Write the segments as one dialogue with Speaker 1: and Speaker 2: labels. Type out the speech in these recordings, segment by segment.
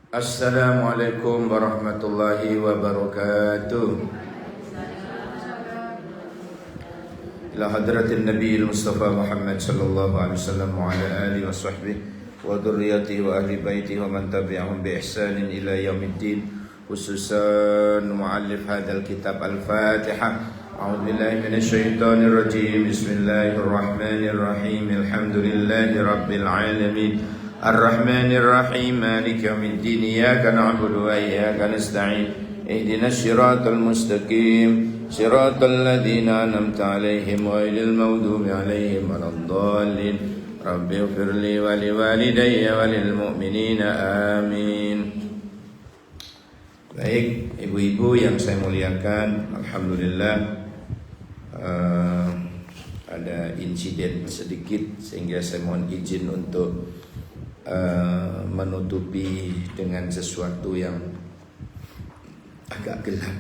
Speaker 1: Assalamualaikum warahmatullahi wabarakatuh. Ila hadratin Nabi Mustafa Muhammad sallallahu alaihi wasallam wa ala alihi wa sahbihi wa dhurriyyatihi wa ahli baitihi wa man tabi'ahum bi ihsanin ila yaumiddin. Khususan muallif hadzal kitab Al-Fatihah. A'udzu billahi minasyaitonir rajim. Bismillahirrahmanirrahim. Alhamdulillahi rabbil alamin. Ar-Rahmanir Rahim, Maliki yaumiddin. Iyyaka na'budu wa iyyaka nasta'in. Ihdinas siratal mustaqim, siratal ladzina an'amta 'alaihim ghairil maghdubi 'alaihim waladdallin. Rabbi ighfirli wa liwalidayya wa lil mu'minina amin. Baik, ibu-ibu yang saya muliakan, alhamdulillah ada insiden sedikit sehingga saya mohon izin untuk menutupi dengan sesuatu yang agak gelap.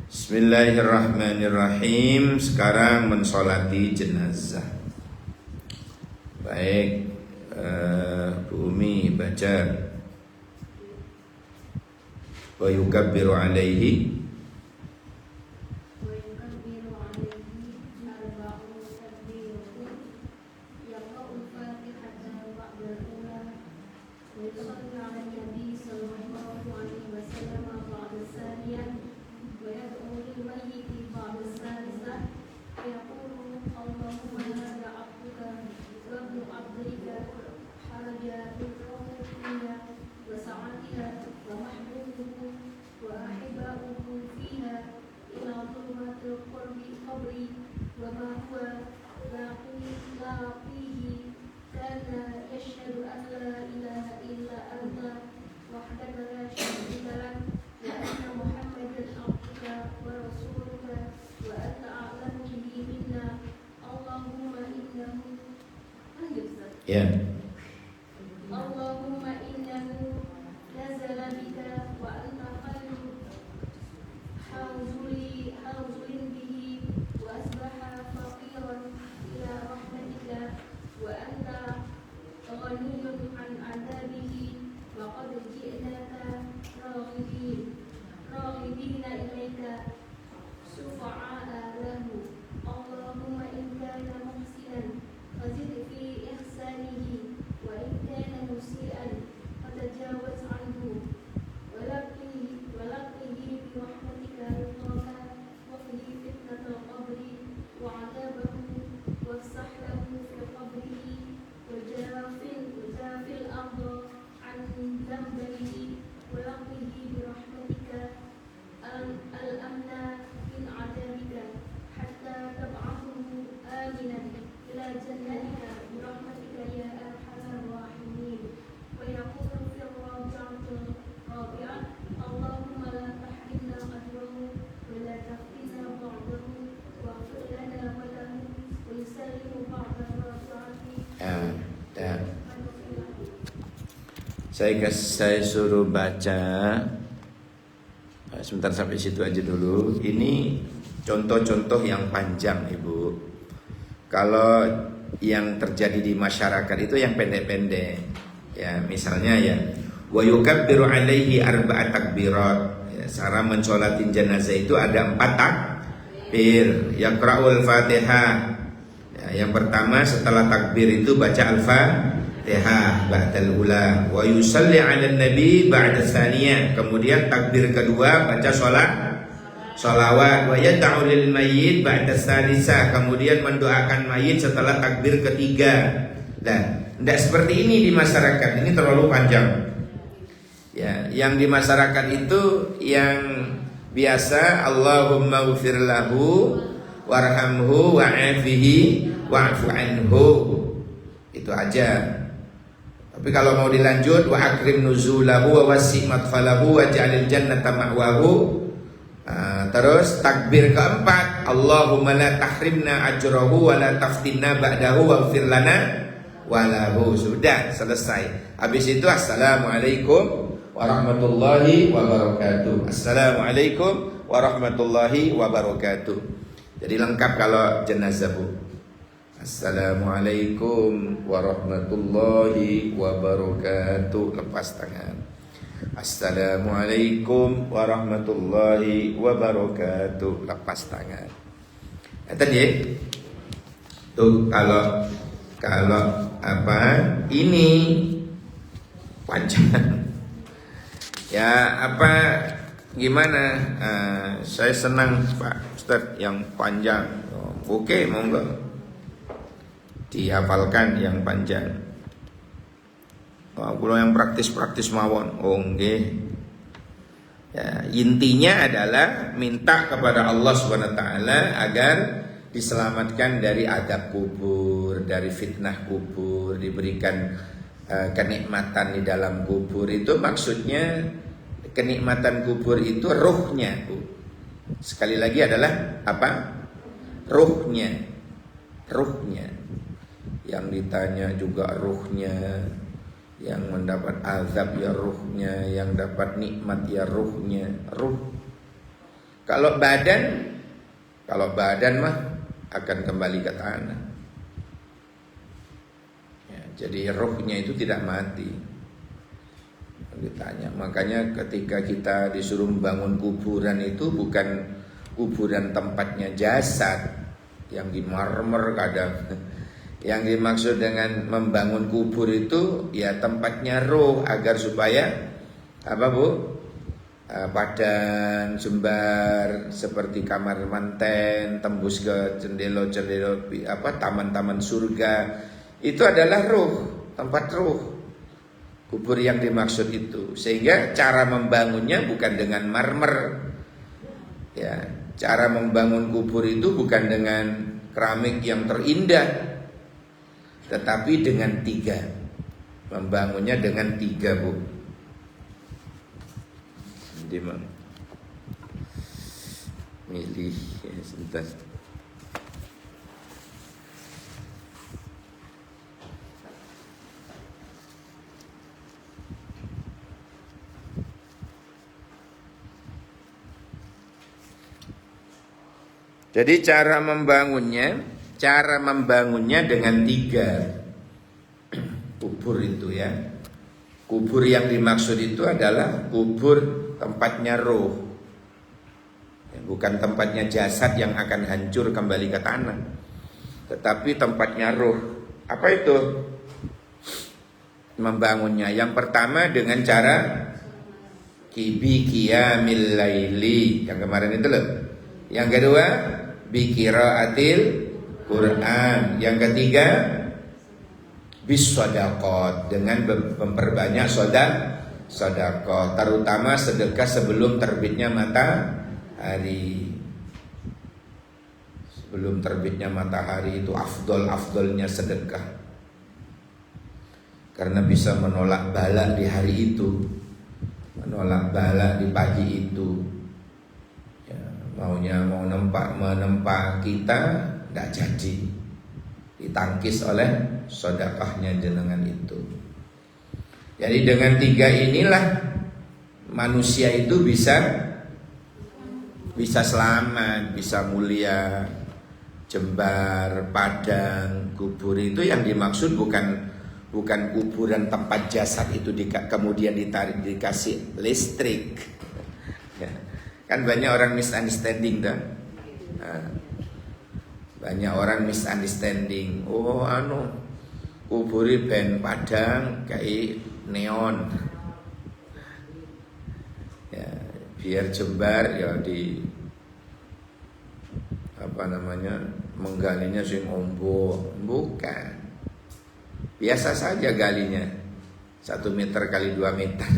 Speaker 1: Bismillahirrahmanirrahim. Sekarang mensolati jenazah. Baik, Bu Umi baca. Wa yukabbiru alaihi ya.
Speaker 2: Allahumma innahu nazala bika wa anta khairu hawzulin bihi wa asbaha faqiran ila rahmatika wa anta ghaniyun an adabihi wa qad ji'naka raghibina ilayka sufa'a lahu. Allahumma in kana muhsinan fazid fi ihsanihi wa in kana musian fatajawaz anhu walaqihi bi rahmatika ridwaka wa qhi fitnatal qabri wa adabahu wafsah lahu fi qabrihi wa jafil arda an dhanbihi wa laqihi bi rahmatika al-amna min adabika hatta tab'athuhu aminan ila jannatika bi rahmatika ya arhamar rahimin. Wa yaqulu fi rabi'atil rabi'ah Allahumma la tahrimna ajrahu wa la taftina ba'dahu wa ighfir lana wa lahu wa yusallimu ba'da rabi'ati.
Speaker 1: Saya suruh baca. Sebentar sampai situ aja dulu. Ini contoh-contoh yang panjang, Ibu. Kalau yang terjadi di masyarakat itu yang pendek-pendek. Ya, misalnya ya, wa yukabbiru alaihi arba'at takbirat. Ya, cara mencolatin jenazah itu ada 4 takbir. Yaqra'ul Fatihah. Ya, yang pertama setelah takbir itu baca Al-Fatihah ba'dal ula. Wa yusalli 'alan nabi ba'da tsaniyah. Kemudian takbir kedua baca sholawat. Wa yad'u lil mayyit ba'da tsalisah. Kemudian mendoakan mayit setelah takbir ketiga. Nah, tidak seperti ini di masyarakat. Ini terlalu panjang. Ya, yang di masyarakat itu yang biasa Allahumma ighfir lahu warhamhu wa'afihi wa'fu anhu. Itu aja. Tapi kalau mau dilanjut, wa akrim nuzulahu wa wasi' madkhalahu wa ja'alil jannata ma'wahu. Terus takbir keempat, Allahumma la tahrimna ajrahu wa la taftinna ba'dahu waghfir lana wa lahu. Sudah selesai. Habis itu assalamualaikum warahmatullahi wabarakatuh. Assalamualaikum warahmatullahi wabarakatuh. Jadi lengkap kalau jenazah, Bu. Assalamualaikum warahmatullahi wabarakatuh. Lepas tangan. Assalamualaikum warahmatullahi wabarakatuh. Lepas tangan. Tadi tuh kalau apa ini panjang. Ya apa gimana? Saya senang Pak Ustadz yang panjang. Oke, monggo dihafalkan yang panjang. Kalau yang praktis-praktis mawon, nggih. Ya, intinya adalah minta kepada Allah Subhanahu wa taala agar diselamatkan dari adab kubur, dari fitnah kubur, diberikan kenikmatan di dalam kubur. Itu maksudnya kenikmatan kubur itu ruhnya, Bu. Sekali lagi adalah apa? Ruhnya. Ruhnya. Yang ditanya juga ruhnya, yang mendapat azab ya ruhnya, yang dapat nikmat ya ruhnya, ruh. Kalau badan mah akan kembali ke tanah. Ya, jadi ruhnya itu tidak mati. Ditanya, makanya ketika kita disuruh membangun kuburan itu bukan kuburan tempatnya jasad yang di marmer kadang. Yang dimaksud dengan membangun kubur itu ya tempatnya roh, agar supaya apa, Bu? Padang, jembar seperti kamar manten, tembus ke jendela-jendela apa taman-taman surga. Itu adalah roh, tempat roh. Kubur yang dimaksud itu. Sehingga cara membangunnya bukan dengan marmer. Ya, cara membangun kubur itu bukan dengan keramik yang terindah, tetapi dengan 3. Membangunnya dengan 3, Bu. Jadi milih ya, sebentar. Jadi cara membangunnya dengan 3 kubur itu ya. Kubur yang dimaksud itu adalah kubur tempatnya roh, bukan tempatnya jasad yang akan hancur kembali ke tanah, tetapi tempatnya roh. Apa itu membangunnya? Yang pertama dengan cara qiyamil laili yang kemarin itu loh. Yang kedua biqiraatil Quran. Yang ketiga bisodaqot, dengan memperbanyak sedekah, terutama sedekah sebelum terbitnya matahari. Sebelum terbitnya matahari itu afdolnya sedekah, karena bisa menolak bala di hari itu, menolak bala di pagi itu. Ya, mau menempa kita tidak jadi, ditangkis oleh sedekahnya jenengan itu. Jadi dengan 3 inilah manusia itu bisa selamat, bisa mulia. Jembar, padang, kubur itu yang dimaksud bukan kuburan tempat jasad itu kemudian dikasih listrik. Ya. Kan banyak orang misunderstanding dah. Banyak orang misunderstanding. Kuburi ben padang kayak neon. Ya, biar jembar ya di menggalinya sing ombo, bukan. Biasa saja galinya 1 meter kali 2 meter.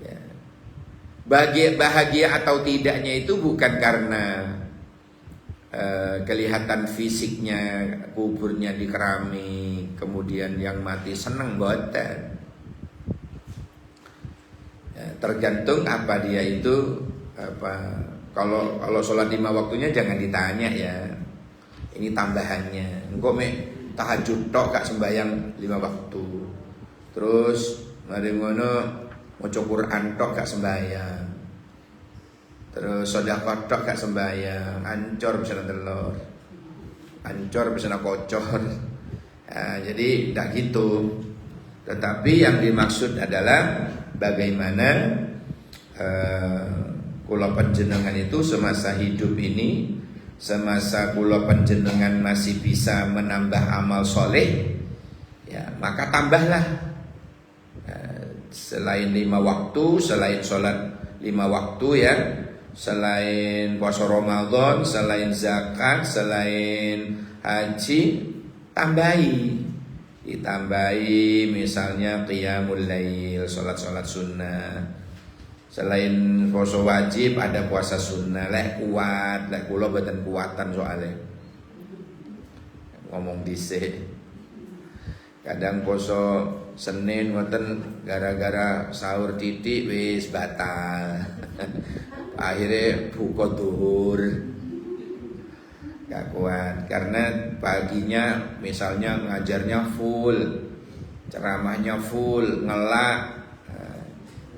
Speaker 1: Ya. Bahagia atau tidaknya itu bukan karena kelihatan fisiknya, kuburnya di keramik, kemudian yang mati senang boten. Ya, tergantung apa dia itu apa. Kalau sholat 5 waktunya jangan ditanya ya. Ini tambahannya. Engko tahajud tok gak sembayang 5 waktu. Terus mari ngono maca Quran tok gak sembayang. Terus sedekah tok gak sembayang, ancur bisa telur. ancor bisa kocor. Nah, jadi tidak gitu. Tetapi yang dimaksud adalah bagaimana kula panjenengan itu semasa hidup ini, semasa kula panjenengan masih bisa menambah amal soleh, ya maka tambahlah. Selain 5 waktu, selain sholat 5 waktu ya, selain puasa Ramadan, selain zakat, selain haji, ditambahi misalnya qiyamul lail, sholat sunnah. Selain puasa wajib ada puasa sunnah. Lek kuat, lek kula boten kuatan soalnya ngomong dhisik. Kadang poso Senin ngoten gara-gara sahur titik wis batal. Akhirnya buka duhur. Gak kuat karena paginya misalnya ngajarnya full, ceramahnya full, ngelak.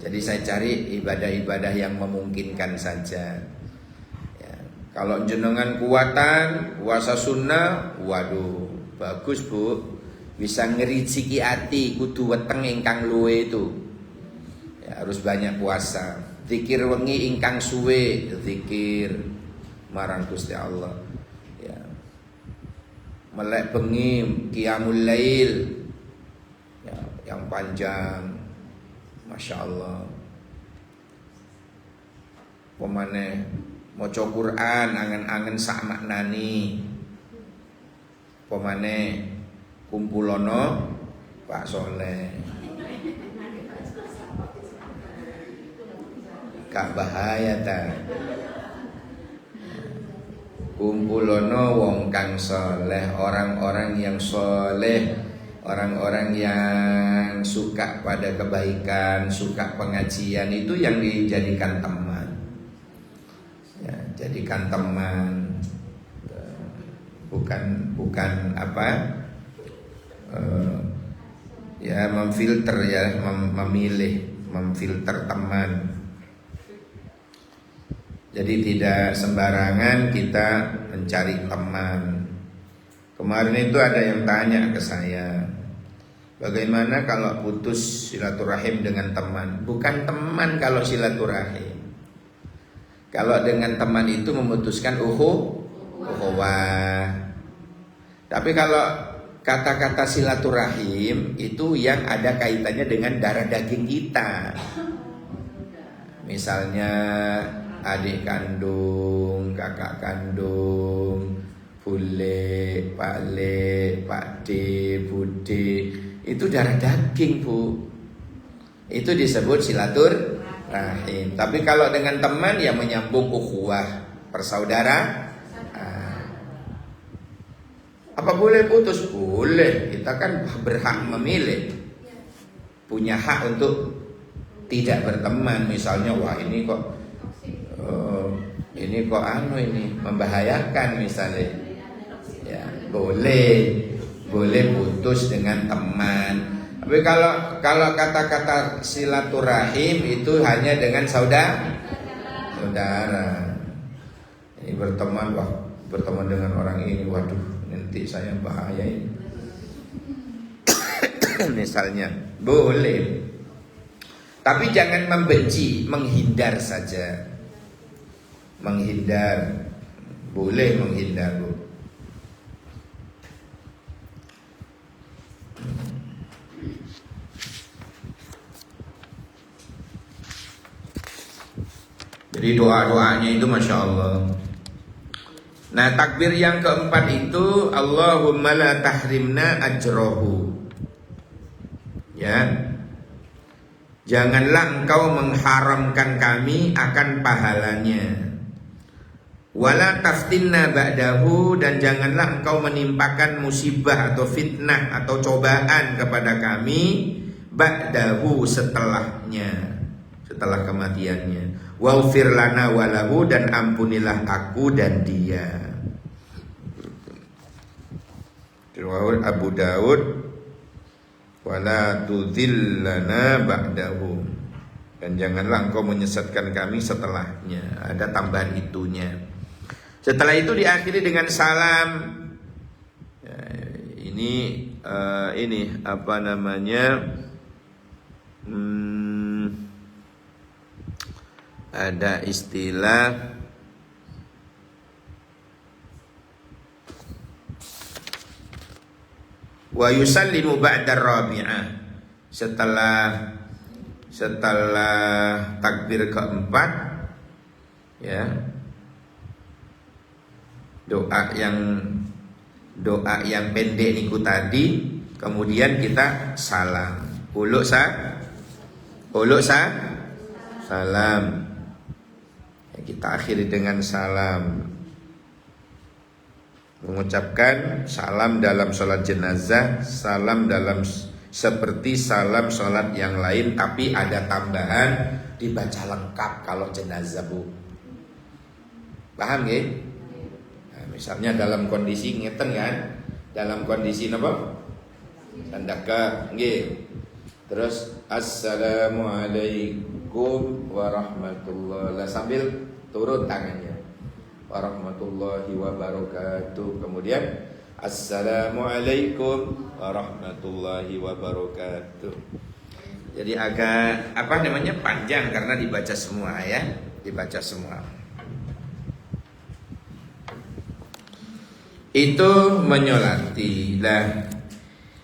Speaker 1: Jadi saya cari ibadah-ibadah yang memungkinkan saja. Ya, kalau jenengan kuatan puasa sunnah, waduh bagus bu, bisa ngericiki hati, kudu weteng ingkang luwe itu. Ya, harus banyak puasa. Zikir wengi ingkang suwe, zikir marang Gusti Allah. Ya. Melek bengi qiyamul lail. Ya, yang panjang. Masya Allah. Pemane maca Quran angen-angen sak maknani. Pemane kumpulono Pak Soleh. Gak bahaya ta. Kumpulono wong kang soleh, orang-orang yang soleh, orang-orang yang suka pada kebaikan, suka pengajian, itu yang dijadikan teman. Ya, jadikan teman. Bukan apa? Ya memfilter ya, memilih, memfilter teman. Jadi tidak sembarangan kita mencari teman. Kemarin itu ada yang tanya ke saya, bagaimana kalau putus silaturahim dengan teman? Bukan teman kalau silaturahim. Kalau dengan teman itu memutuskan ukhuwah. Tapi kalau kata-kata silaturahim itu yang ada kaitannya dengan darah daging kita. Misalnya adik kandung, kakak kandung, bule, pak le, pak de, bude, itu darah daging bu. Itu disebut silaturahim. Tapi kalau dengan teman ya menyambung ukhuwah, persaudaraan. Apa boleh putus? Boleh. Kita kan berhak memilih, punya hak untuk tidak berteman. Misalnya wah ini kok ini membahayakan misalnya, ya boleh putus dengan teman. Tapi kalau kata-kata silaturahim itu hanya dengan saudara. Ini berteman dengan orang ini, waduh nanti saya bahaya ini. Misalnya boleh, tapi jangan membenci, menghindar saja. Menghindar, boleh menghindar bu. Jadi doa-doanya itu Masya Allah. Nah takbir yang keempat itu Allahumma la tahrimna ajrohu. Ya, janganlah engkau mengharamkan kami akan pahalanya. Wala taftinna ba'dahu, dan janganlah engkau menimpakan musibah atau fitnah atau cobaan kepada kami ba'dahu, setelahnya, setelah kematiannya. Waghfir lana walahu, dan ampunilah aku dan dia. Riwayat Abu Daud, wala tudzillana ba'dahu, dan janganlah engkau menyesatkan kami setelahnya. Ada tambahan itunya. Setelah itu diakhiri dengan salam. ini apa namanya? Ada istilah wa yusallimu ba'da rabi'ah, setelah takbir keempat, ya, doa yang pendek niku tadi, kemudian kita salam, salam, ya, kita akhiri dengan salam, mengucapkan salam dalam sholat jenazah, salam dalam seperti salam sholat yang lain, tapi ada tambahan dibaca lengkap kalau jenazah, Bu. Paham ya? Nah, misalnya dalam kondisi ngeten kan, dalam kondisi apa? Tandaka, nggih. Terus assalamualaikum warahmatullahi, lah sambil turun tangannya, warahmatullahi wabarakatuh, kemudian assalamualaikum warahmatullahi wabarakatuh. Jadi agak apa namanya panjang karena dibaca semua, ya, dibaca semua. Itu menyolati. Lah,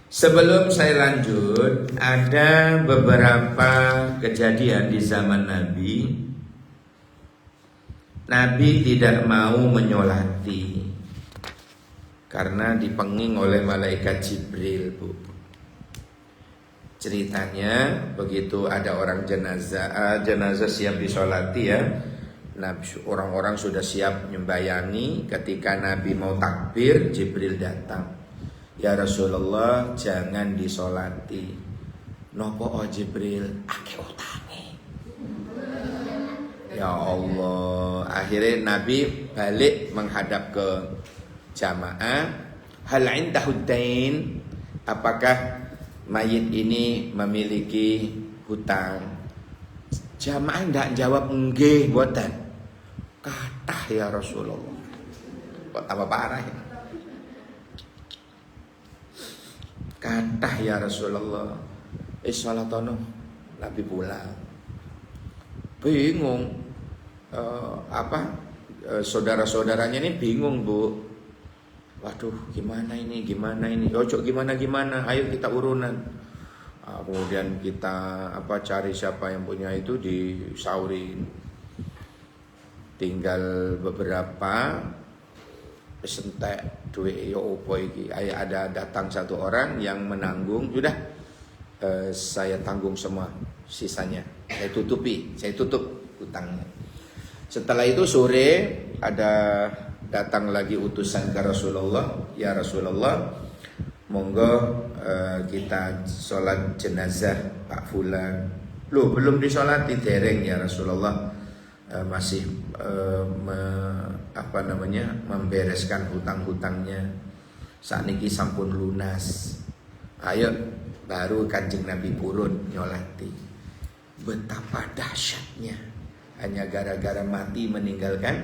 Speaker 1: sebelum saya lanjut, ada beberapa kejadian di zaman Nabi. Nabi tidak mau menyolati karena dipenging oleh malaikat Jibril, Bu. Ceritanya begitu ada orang jenazah siap disolati, ya. Orang-orang sudah siap nyembayangi. Ketika Nabi mau takbir, Jibril datang. Ya Rasulullah, jangan disolati. Nopo Jibril, ake utange. Ya Allah, akhirnya Nabi balik menghadap ke jamaah. Hal indahu dain, apakah mayit ini memiliki hutang? Jamaah tidak jawab nggih, mboten. Kathah ya Rasulullah. Kok tambah parah ya? Kathah ya Rasulullah. Salatono, Nabi pulang. Bingung. Saudara-saudaranya ini bingung, Bu. Waduh, gimana ini? Ojo gimana? Ayo kita urunan. Kemudian kita cari siapa yang punya itu, disaurin. Tinggal beberapa sentek duit yo opo iki. Ada datang satu orang yang menanggung, sudah saya tanggung semua sisanya. Saya tutup hutangnya. Setelah itu sore ada datang lagi utusan ke Rasulullah. Ya Rasulullah, monggo kita sholat jenazah Pak Fulan. Loh, belum disolati, dereng ya Rasulullah. Masih membereskan hutang-hutangnya. Sakniki sampun lunas. Ayo, baru Kanjeng Nabi turun nyolati. Betapa dahsyatnya, hanya gara-gara mati meninggalkan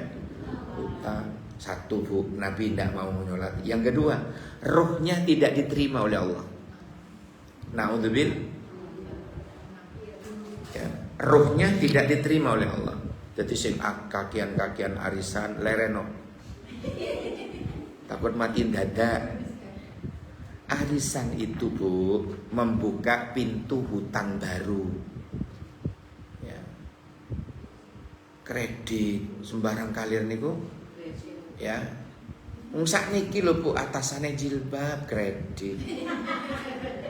Speaker 1: hutang. Satu, Bu, Nabi tidak mau menyolati. Yang kedua, rohnya tidak diterima oleh Allah. Naudzubillah, ya, rohnya tidak diterima oleh Allah. Jadi sing kakian arisan lereno, takut mati dadak. Arisan itu, Bu, membuka pintu hutang baru, ya. Kredit sembarang kalir niku, ya. Sak niki lho, Bu, atasane jilbab kredit,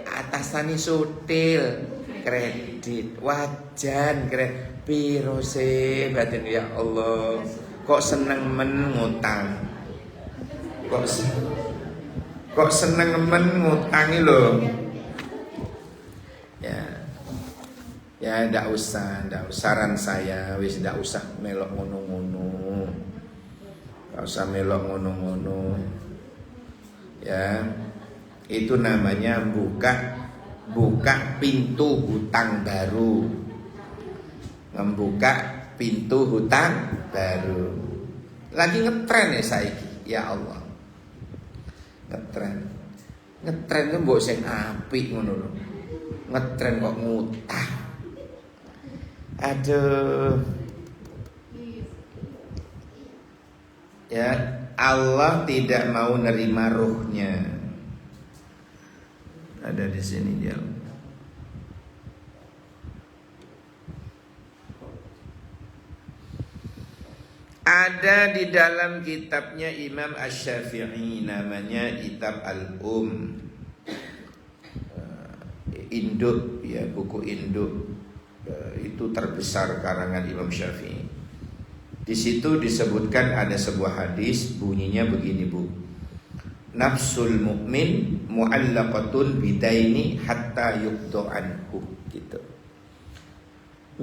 Speaker 1: atasane sutil kredit, wajan kredit. Piro sih batin, ya Allah, kok seneng men ngutang, kok seneng men ngutangi loh. Ya ndak usah, saran saya wis ndak usah melok ngono-ngono. Ndak usah melok ngono-ngono. Ya. Itu namanya buka pintu hutang baru. Membuka pintu hutang baru. Lagi ngetren ya saiki, ya Allah. Ngetren. Ngetren ku mbok sing apik ngono lho. Ngetren kok ngutang. Aduh. Ya, Allah tidak mau nerima ruhnya. Ada di sini dia. Ada di dalam kitabnya Imam Asy-Syafi'i, namanya Kitab Al-Um. Induk, ya, buku induk. Itu terbesar karangan Imam Syafi'i. Di situ disebutkan ada sebuah hadis, bunyinya begini, Bu. Nafsul mu'min mu'allaqatun bidaini hatta yuqda anhu, gitu.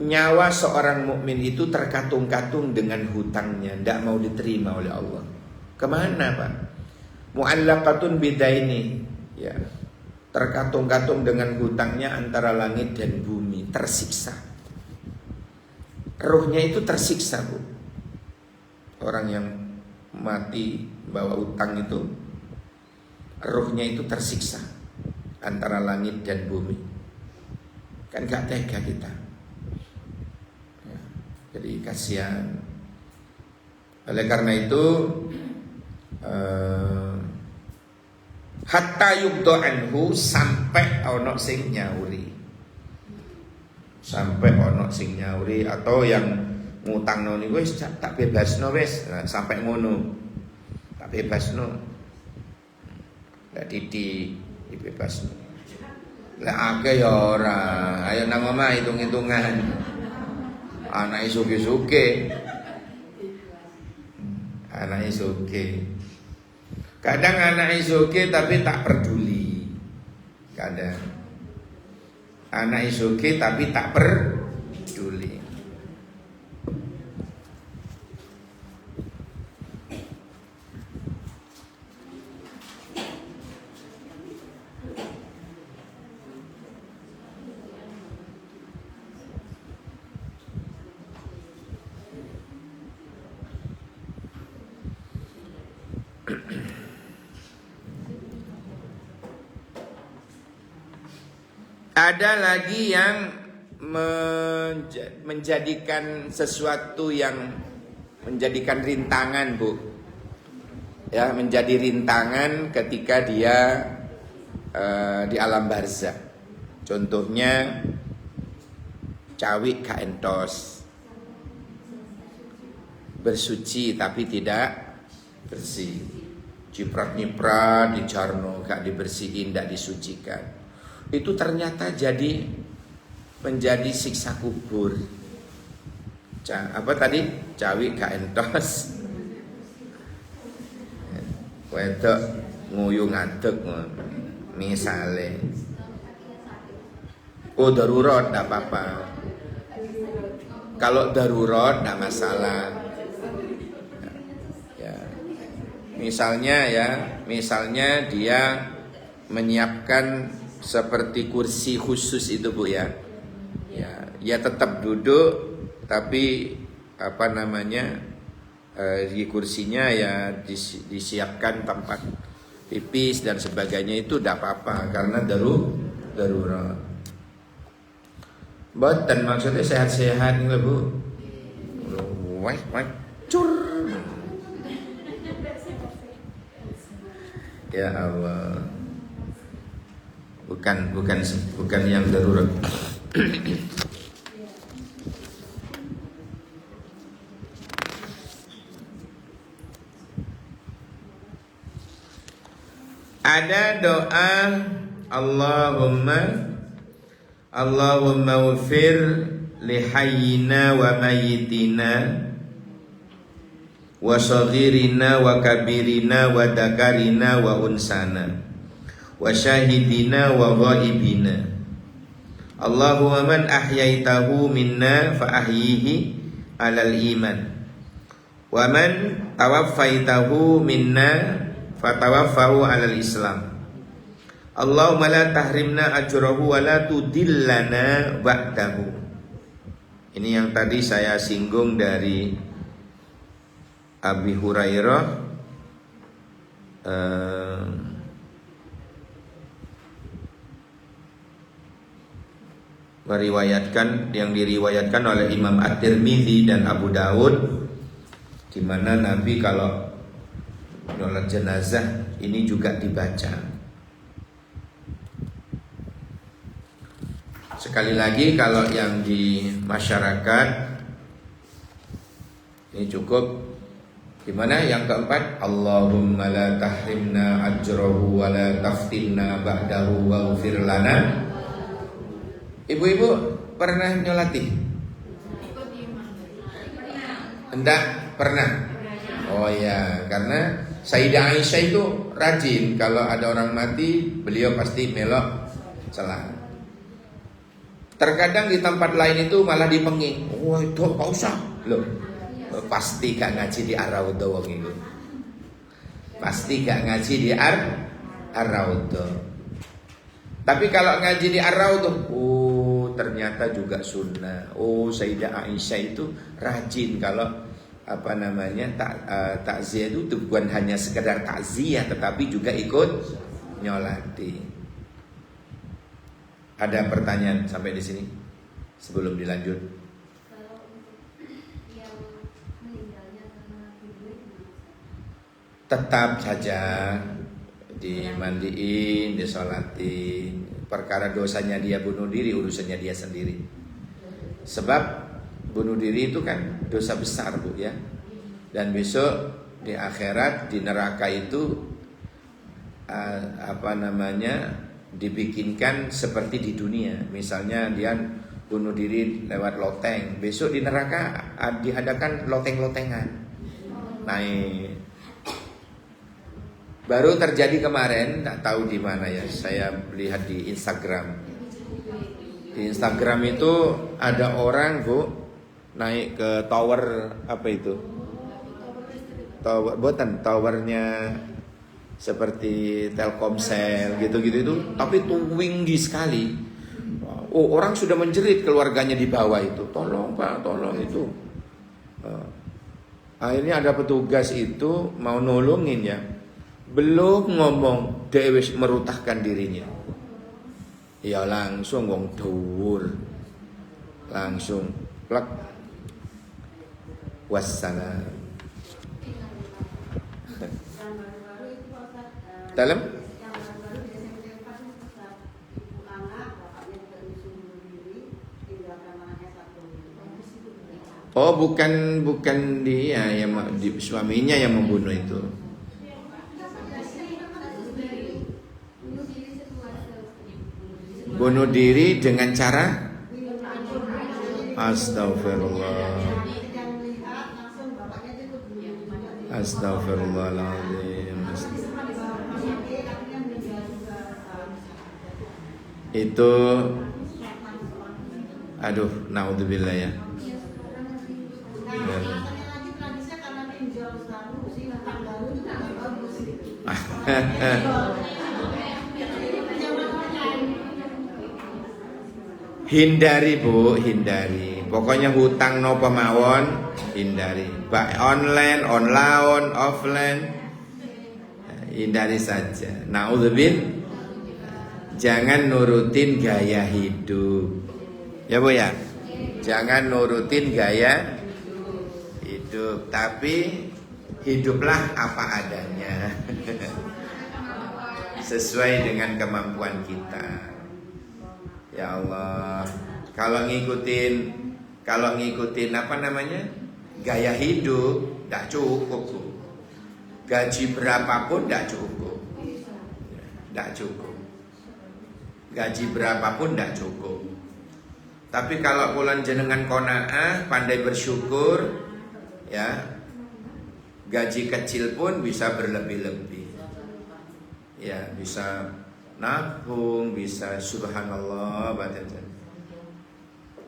Speaker 1: Nyawa seorang mukmin itu terkatung-katung dengan hutangnya, tidak mau diterima oleh Allah. Kemana, Pak? Mu'allaqatun bidaini, ya, terkatung-katung dengan hutangnya antara langit dan bumi, tersiksa. Ruhnya itu tersiksa, Bu. Orang yang mati bawa utang itu, ruhnya itu tersiksa antara langit dan bumi. Kan gak tega kita ya, jadi kasihan. Oleh karena itu hatta yubdo anhu, sampai ono sing nyauri. Sampai ono sing nyauri, atau yang ngutangno niku wis tak bebasno wis, nah, sampai ngono. Tak bebasno. Lah dibebasno. Lah akeh ya ora. Ayo nang omah hitung-hitungan. Anake suge-suge. Anake suge. Kadang anake suge tapi tak peduli. Kadang anake suge tapi tak peduli. Ada lagi yang menjadikan sesuatu yang menjadikan rintangan, Bu. Ya, menjadi rintangan ketika dia di alam barzakh. Contohnya cawik ka entos, bersuci tapi tidak bersih, ciprat-nyiprat dijarno, gak dibersihin, gak disucikan. Itu ternyata menjadi siksa kubur. Apa tadi? Cawik gak entos, wedok nguyung adek, misale. Oh, darurat gak apa-apa. Kalau darurat gak masalah. Ya. Misalnya dia menyiapkan seperti kursi khusus itu, Bu, ya. Ya tetap duduk, tapi di kursinya ya disiapkan tempat pipis dan sebagainya, itu tidak apa-apa karena darurat. Boten maksudnya sehat-sehat nih, Bu. Wah, cur. Ya Allah. Bukan yang darurat. Ada doa Allahumma ufir lihayyina wa mayyitina wa saghirina wa kabirina wa dakarina wa unsana wa syahidina wa ghaibina. Allahumma man ahyaitahu minna fa ahyihi alal iman, wa man tawaffaitahu minna fa tawaffahu alal islam. Allahumma la tahrimna ajrahu wa la tudillana ba'dahu. Ini yang tadi saya singgung dari Abi Hurairah. yang diriwayatkan oleh Imam At-Tirmidzi dan Abu Daud, di mana Nabi kalau sholat jenazah ini juga dibaca. Sekali lagi, kalau yang di masyarakat ini cukup. Gimana yang keempat? Allahumma la tahrimna ajrahu wa la taftinna ba'dahu waghfir lana. Ibu-ibu pernah nyolati? Enggak pernah. Oh ya, karena Sayyidah Aisyah itu rajin. Kalau ada orang mati, beliau pasti melok celah. Terkadang di tempat lain itu malah dipenging. Oh itu Pak Usah loh, pasti gak ngaji di Ar-Raudhah wong itu. Pasti gak ngaji di Ar-Raudhah. Tapi kalau ngaji di Ar-Raudhah, ternyata juga sunnah. Sayyidah Aisyah itu rajin kalau takziah itu bukan hanya sekedar takziah, tetapi juga ikut nyolati. Ada pertanyaan sampai di sini sebelum dilanjut? Tetap saja dimandiin, disolatin. Perkara dosanya dia bunuh diri, urusannya dia sendiri. Sebab bunuh diri itu kan dosa besar, Bu, ya. Dan besok di akhirat, di neraka itu dibikinkan seperti di dunia. Misalnya dia bunuh diri lewat loteng, besok di neraka diadakan loteng-lotengan. Naik. Baru terjadi kemarin, tak tahu di mana ya. Saya lihat di Instagram. Di Instagram itu ada orang, Bu, naik ke tower apa itu? Towernya seperti Telkomsel gitu-gitu itu, tapi itu tinggi sekali. Orang sudah menjerit, keluarganya di bawah itu. Tolong Pak, tolong itu. Akhirnya ada petugas itu mau nolongin ya. Belum ngomong Dewes merutahkan dirinya, ya langsung wong dhuwur, langsung plek, wassalam. Dalam? Oh, bukan dia yang suaminya yang membunuh itu. Bunuh diri dengan cara astagfirullah. Astagfirullahaladzim. Itu naudzubillah ya. Hindari, Bu, hindari. Pokoknya hutang nopo mawon hindari. Baik online, offline, hindari saja. Naudzubillah. Jangan nurutin gaya hidup. Ya, Bu ya. Jangan nurutin gaya hidup, tapi hiduplah apa adanya. Sesuai dengan kemampuan kita. Ya Allah, kalau ngikutin gaya hidup, tidak cukup, Bu. Gaji berapapun tidak cukup, Gaji berapapun tidak cukup. Tapi kalau bulan jenengan qanaah, pandai bersyukur, ya, gaji kecil pun bisa berlebih-lebih, ya, bisa nabung, bisa subhanallah.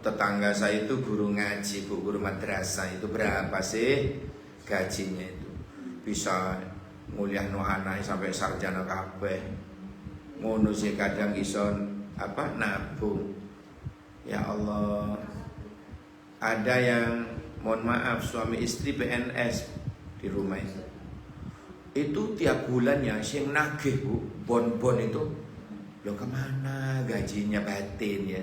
Speaker 1: Tetangga saya itu guru ngaji, Bu, guru madrasah. Itu berapa sih gajinya itu? Bisa nguliah no anak sampai sarjana kabeh. Ngono sih kadang ison nabung. Ya Allah. Ada yang mohon maaf suami istri PNS di rumah itu tiap bulannya sing nagih, Bu, bon itu. Lo kemana gajinya batin ya?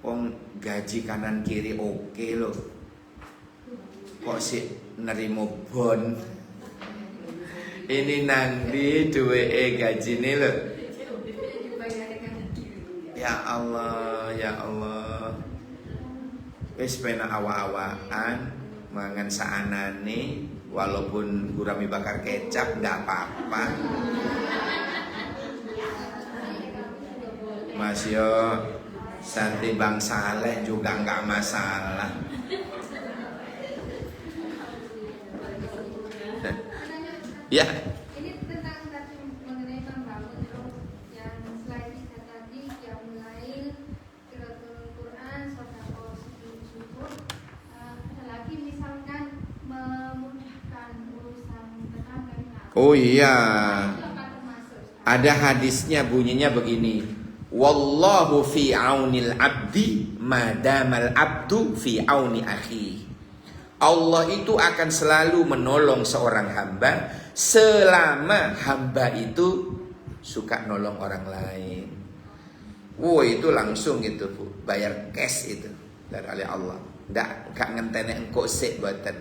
Speaker 1: Wong gaji kanan kiri oke loh. Kok sih nerimo bon? Ini nanti duwe gajine loh. Ya Allah, ya Allah. Wis pena awa-awaan mangan saanane walaupun gurami bakar kecap ndak apa-apa. Mas yo Santi Bang Saleh juga nggak masalah. Ya.
Speaker 2: Ini tentang tadi mengenai membangun yang selain tiga tadi yang mulai qiraatul Quran, sedekah, syukur. Ada lagi misalkan memudahkan urusan tetangga.
Speaker 1: Oh iya.
Speaker 2: Itu akan termasuk.
Speaker 1: Ada hadisnya bunyinya begini. Wallahu fi aunil abdi madamal abdu fi auni akhi. Allah itu akan selalu menolong seorang hamba selama hamba itu suka nolong orang lain. Itu langsung gitu Bu, bayar cash itu dari Allah. Nggak ngentene engkau sik buatan.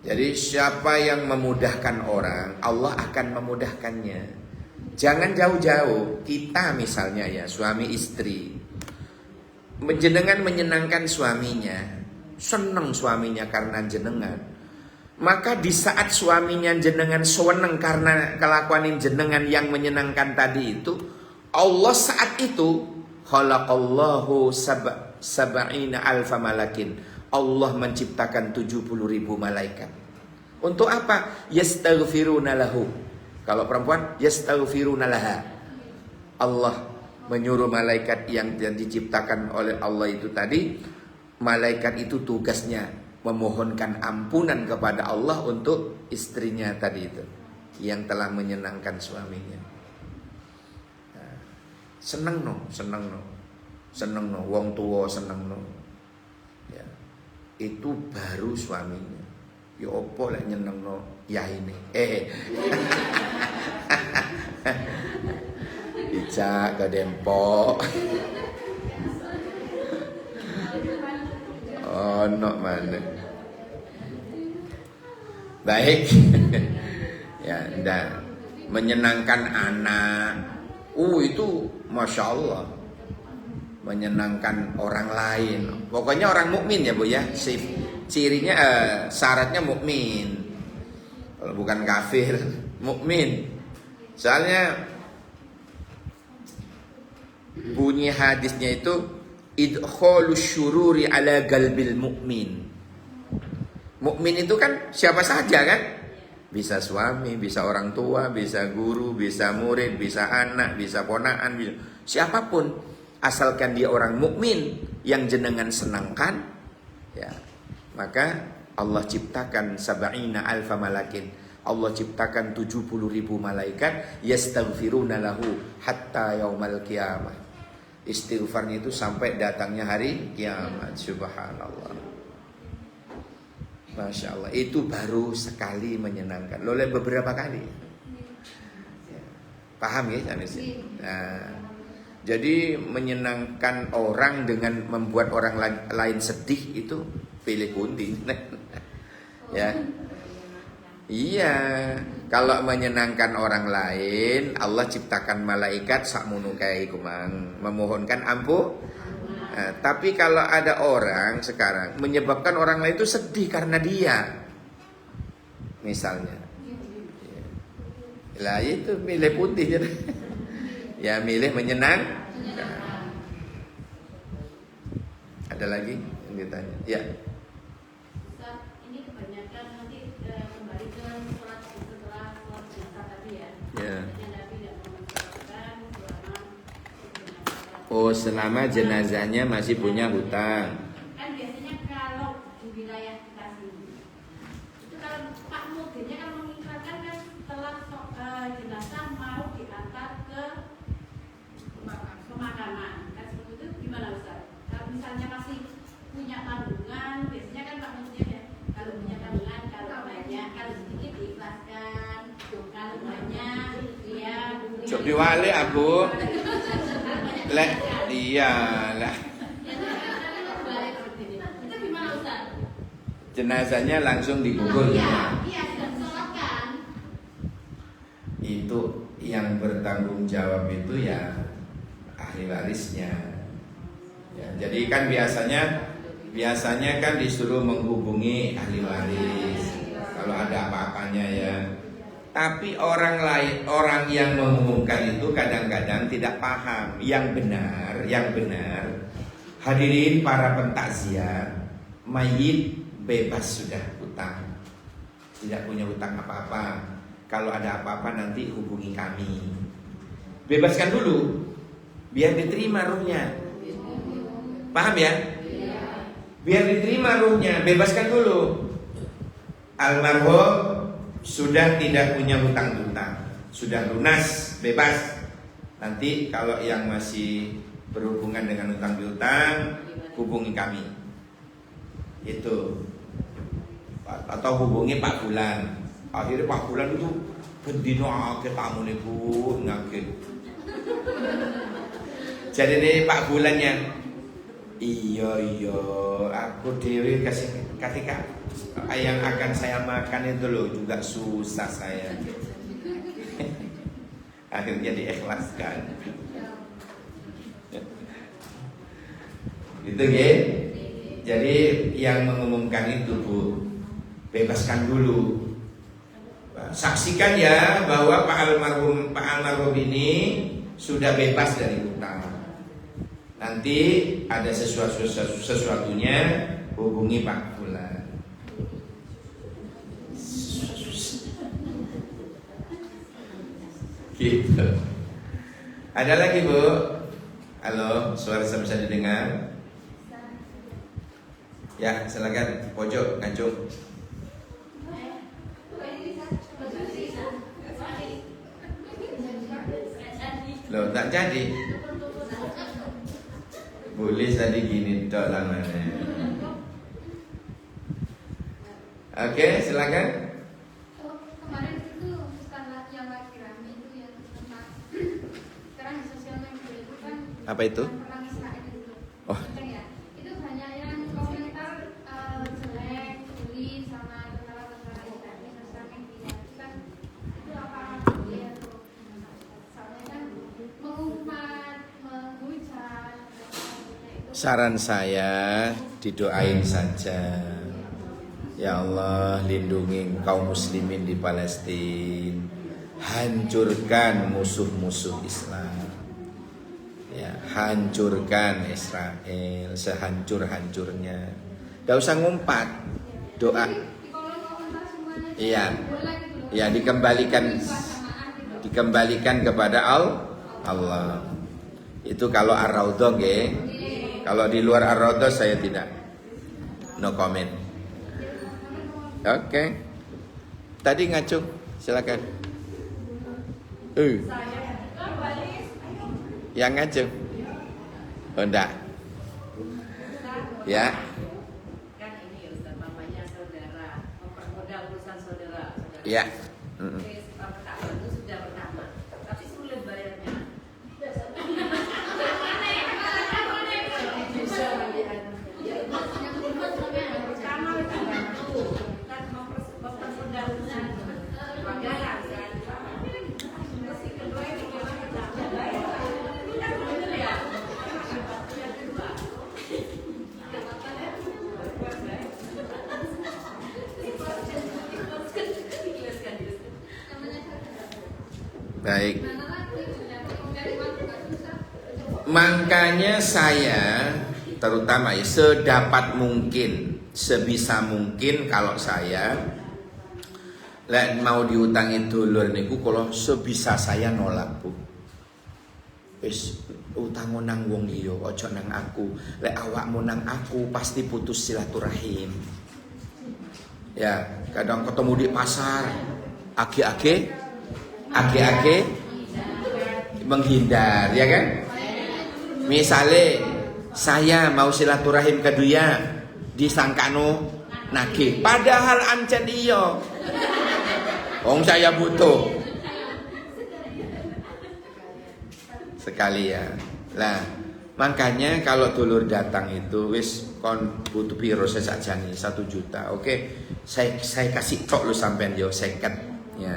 Speaker 1: Jadi siapa yang memudahkan orang, Allah akan memudahkannya. Jangan jauh-jauh. Kita misalnya ya suami istri, jenengan menyenangkan suaminya, seneng suaminya karena jenengan. Maka di saat suaminya jenengan seneng karena kelakuan jenengan yang menyenangkan tadi itu, Allah saat itu khalaqallahu sab'ina alfa malakin. Allah menciptakan 70.000 malaikat. Untuk apa? Yastaghfiruna lahu. Kalau perempuan yastaghfiruna laha. Allah menyuruh malaikat yang diciptakan oleh Allah itu tadi, malaikat itu tugasnya memohonkan ampunan kepada Allah untuk istrinya tadi itu yang telah menyenangkan suaminya. Seneng no, wong tua seneng no. Ya. Itu baru suaminya. Ya opo lek nyeneng no yaine. Dijak ke Dempok. Ono mana? Baik. Ya, dan menyenangkan anak. Itu Masya Allah. Menyenangkan orang lain. Pokoknya orang mukmin ya Bu ya. Cirinya syaratnya mukmin. Kalau bukan kafir, mukmin. Soalnya bunyi hadisnya itu idkhalus syururi ala galbil mukmin. Mukmin itu kan siapa saja kan? Bisa suami, bisa orang tua, bisa guru, bisa murid, bisa anak, bisa ponakan, bisa siapapun, asalkan dia orang mukmin yang jenengan senangkan, ya. Maka Allah ciptakan sab'ina alfa malakin. Allah ciptakan 70.000 malaikat yastaghfiruna lahu hatta yaumal qiyamah. Istighfarnya itu sampai datangnya hari kiamat. Subhanallah. Masya Allah. Itu baru sekali menyenangkan. Oleh beberapa kali. Ya. Paham ya sampai sini? Nah, jadi menyenangkan orang dengan membuat orang lain sedih itu pilih kunti. Ya. Iya, kalau menyenangkan orang lain, Allah ciptakan malaikat sakmono kae kumang memohonkan ampun. Nah, tapi kalau ada orang sekarang menyebabkan orang lain itu sedih karena dia, misalnya, lah itu milih putih, ya milih menyenang. Nah. Ada lagi yang ditanya? Ya. Oh, selama jenazahnya masih punya hutang.
Speaker 3: Kan biasanya kalau di wilayah kita sini, itu kalau Pak Mudirnya kan mengikrarkan kan setelah jenazah mau diantar ke pemakaman. Kan seperti itu gimana Ustaz? Kalau misalnya masih punya tabungan, biasanya kan Pak Mudirnya ya, kalau punya tabungan, kalau banyak, kalau sedikit diikhlaskan, kalau banyak, ya.
Speaker 1: Coba diwale aku. Lek iyalah.
Speaker 3: Itu gimana Ustaz?
Speaker 1: Jenazahnya langsung dikubur.
Speaker 3: Iya, sudah disolatkan.
Speaker 1: Itu yang bertanggung jawab itu ya ahli warisnya. Ya, jadi kan biasanya kan disuruh menghubungi ahli waris kalau ada apa-apanya ya. Tapi orang lain, orang yang mengumumkan itu kadang-kadang tidak paham. Yang benar, hadirin para pentakziah, mayit bebas sudah hutang, tidak punya hutang apa-apa. Kalau ada apa-apa nanti hubungi kami. Bebaskan dulu, biar diterima ruhnya. Paham ya? Biar diterima ruhnya, bebaskan dulu. Almarhum sudah tidak punya hutang-hutang, sudah lunas, bebas. Nanti kalau yang masih berhubungan dengan hutang piutang, hubungi kami. Itu. Atau hubungi Pak Bulan. Akhirnya Pak Bulan itu bendino akeh tamu nih Bu, ngakeh. Jadi nih Pak Bulannya, iya, aku dewi kasih ketika yang akan saya makan itu loh juga susah saya. Akhirnya diikhlaskan. Gitu ya. Jadi yang mengumumkan itu Bu, bebaskan dulu. Saksikan ya bahwa Pak almarhum ini sudah bebas dari hutang. Nanti ada sesuatunya hubungi Pak Fulan. Gitu. Ada lagi Bu? Halo, suara saya bisa didengar? Ya, silakan pojok ngacung. Loh, tak jadi. Boleh tadi gini tok lamanya. Oke, silakan.
Speaker 2: Kemarin itu Ustaz yang lagi rame itu yang tentang sekarang di sosial media itu kan
Speaker 1: Apa itu?
Speaker 2: perang Israel itu.
Speaker 1: Oh.
Speaker 2: Ya. Itu banyak yang komentar jelek, bully sama tentara-tentara Israel di sosial media. Itu kan itu apa ya tuh? Soalnya kan mengumat, menghujat.
Speaker 1: Saran saya didoain saja. Ya Allah, lindungi kaum muslimin di Palestina. Hancurkan musuh-musuh Islam. Ya, hancurkan Israel sehancur-hancurnya. Gak usah ngumpat. Doa. Iya. Ya, dikembalikan kepada Allah. Itu kalau Ar-Raudhah nggih. Kalau di luar Ar-Raudhah saya tidak. No comment. Oke. Tadi ngacung, silakan. Yang ngacung. Oh enggak. Ya.
Speaker 3: Kan ini ya Ustaz, mamanya saudara, mempermudah urusan saudara.
Speaker 1: Ya.
Speaker 3: Oke, tak bantu sudah pertama. Tapi sulit bayarnya.
Speaker 1: Baik. Makanya saya terutama ya sedapat mungkin, sebisa mungkin kalau saya lek mau diutangi dulur niku kalau sebisa saya nolak Bu. Wis utang nang wong liya aja nang aku. Lek awakmu nang aku pasti putus silaturahim. Ya, kadang ketemu di pasar age-age menghindar, ya kan? Misalnya saya mau silaturahim ke dia disangkano nagih, padahal ancen iya. Wong saya butuh. Sekali ya. Lah, Makanya kalau dulur datang itu wis kon butuh piro sesajane 1 juta. Oke, saya kasih tok lu sampean yo 50 ya.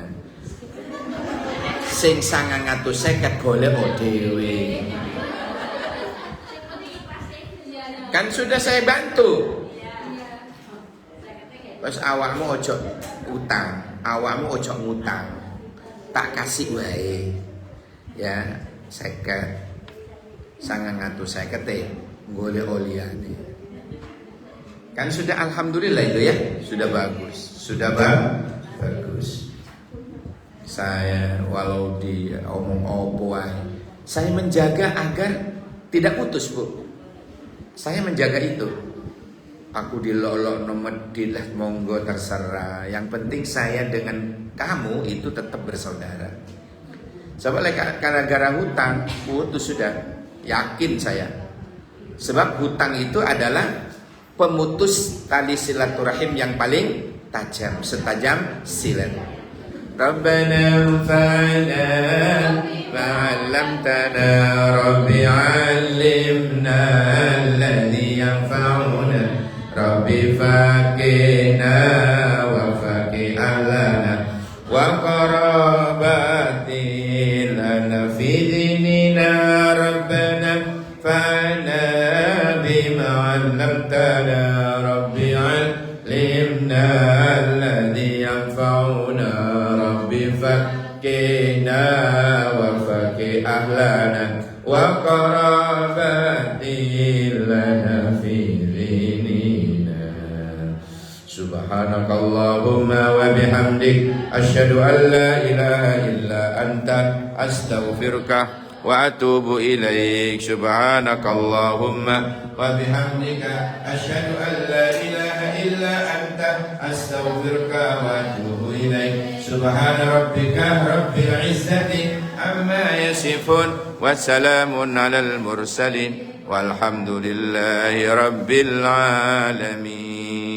Speaker 1: Sing 950 golek dhewe. Kan sudah saya bantu. Wes awakmu ojo utang, awakmu ojo ngutang. Tak kasih wae. Ya, 50. 950 golek oliane. Kan sudah alhamdulillah itu ya, sudah bagus, sudah bagus. Saya walau di omong opo saya menjaga agar tidak putus, Bu. Saya menjaga itu. Aku dilolok nomor dilah monggo terserah. Yang penting saya dengan kamu itu tetap bersaudara. Coba gara-gara hutang putus sudah. Yakin saya. Sebab hutang itu adalah pemutus tali silaturahim yang paling tajam, setajam silet. Rabbana anfa'na ma'allamtana Rabbi 'allimna alladhi yanfa'una Rabbi faqina wa faqi ahlana wa qarabati lana fi dinina Rabbana fa'na bima 'allamtana Rabbi 'allimna alladhi yanfa'una Rabbi faqina wa faqi ahlana wa qarabati lana fi dinina subhanakallahumma wa bihamdik asyhadu an la ilaha illa anta astaghfiruka wa atubu ilaik subhanakallahumma wa bihamdika asyhadu an la ilaha illa anta astaghfiruka wa atubu ilaik subhana rabbika rabbil izzati amma yasifun wa salamun alal mursalin walhamdulillahi rabbil alamin.